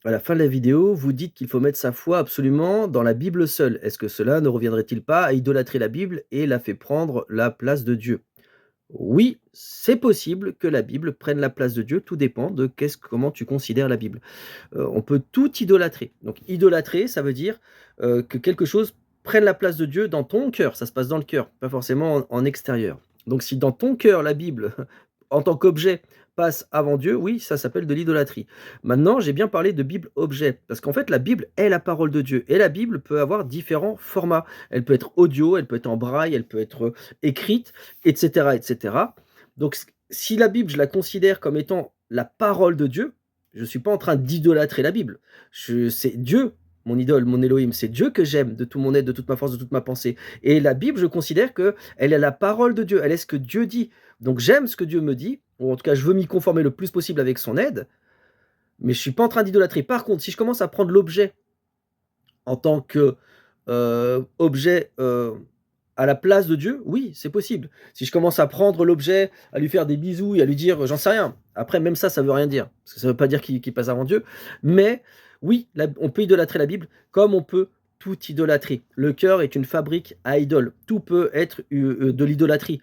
À la fin de la vidéo, vous dites qu'il faut mettre sa foi absolument dans la Bible seule. Est-ce que cela ne reviendrait-il pas à idolâtrer la Bible et la fait prendre la place de Dieu? Oui, c'est possible que la Bible prenne la place de Dieu, tout dépend de comment tu considères la Bible. On peut tout idolâtrer. Donc idolâtrer, ça veut dire, que quelque chose prenne la place de Dieu dans ton cœur. Ça se passe dans le cœur, pas forcément en extérieur. Donc si dans ton cœur, la Bible, en tant qu'objet, passe avant Dieu, oui, ça s'appelle de l'idolâtrie. Maintenant, j'ai bien parlé de Bible objet, parce qu'en fait, la Bible est la parole de Dieu et la Bible peut avoir différents formats. Elle peut être audio, elle peut être en braille, elle peut être, écrite et cetera et cetera. Donc si la Bible, je la considère comme étant la parole de Dieu, je ne suis pas en train d'idolâtrer la Bible. C'est Dieu, mon idole, mon Elohim, c'est Dieu que j'aime de tout mon être, de toute ma force, de toute ma pensée. Et la Bible, je considère qu'elle est la parole de Dieu, elle est ce que Dieu dit. Donc j'aime ce que Dieu me dit, ou en tout cas je veux m'y conformer le plus possible avec son aide, mais je ne suis pas en train d'idolâtrer. Par contre, si je commence à prendre l'objet en tant que objet à la place de Dieu, oui, c'est possible. Si je commence à prendre l'objet, à lui faire des bisous et à lui dire, j'en sais rien. Après, même ça veut rien dire, parce que ça veut pas dire qu'il passe avant Dieu. Mais oui, on peut idolâtrer la Bible comme on peut tout idolâtrer. Le cœur est une fabrique à idoles. Tout peut être de l'idolâtrie.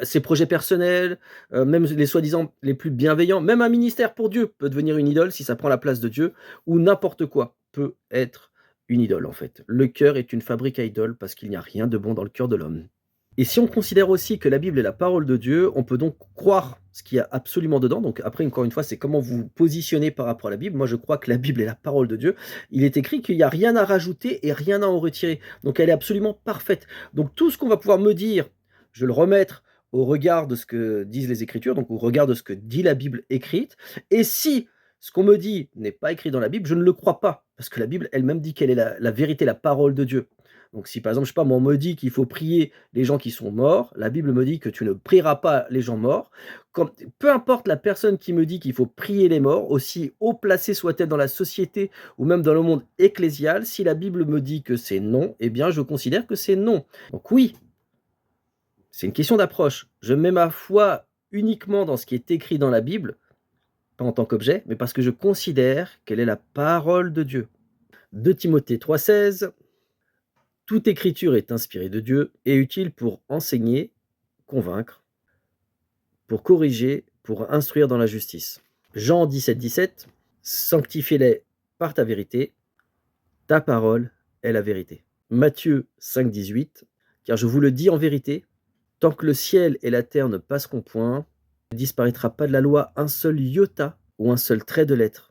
Ses projets personnels, même les soi-disant les plus bienveillants, même un ministère pour Dieu peut devenir une idole si ça prend la place de Dieu, ou n'importe quoi peut être une idole en fait. Le cœur est une fabrique à idoles parce qu'il n'y a rien de bon dans le cœur de l'homme. Et si on considère aussi que la Bible est la parole de Dieu, on peut donc croire ce qu'il y a absolument dedans. Donc après, encore une fois, c'est comment vous vous positionnez par rapport à la Bible. Moi, je crois que la Bible est la parole de Dieu. Il est écrit qu'il n'y a rien à rajouter et rien à en retirer. Donc elle est absolument parfaite. Donc tout ce qu'on va pouvoir me dire, je vais le remettre au regard de ce que disent les Écritures, donc au regard de ce que dit la Bible écrite. Et si ce qu'on me dit n'est pas écrit dans la Bible, je ne le crois pas, parce que la Bible elle-même dit qu'elle est la vérité, la parole de Dieu. Donc si par exemple, je sais pas moi, on me dit qu'il faut prier les gens qui sont morts, la Bible me dit que tu ne prieras pas les gens morts. Peu importe la personne qui me dit qu'il faut prier les morts, aussi haut placée soit-elle dans la société ou même dans le monde ecclésial, si la Bible me dit que c'est non, eh bien je considère que c'est non. Donc oui, c'est une question d'approche. Je mets ma foi uniquement dans ce qui est écrit dans la Bible, pas en tant qu'objet, mais parce que je considère qu'elle est la parole de Dieu. 2 Timothée 3,16. Toute écriture est inspirée de Dieu et utile pour enseigner, convaincre, pour corriger, pour instruire dans la justice. Jean 17,17. Sanctifie-les par ta vérité, ta parole est la vérité. Matthieu 5,18. Car je vous le dis en vérité, tant que le ciel et la terre ne passeront point, ne disparaîtra pas de la loi un seul iota ou un seul trait de lettre,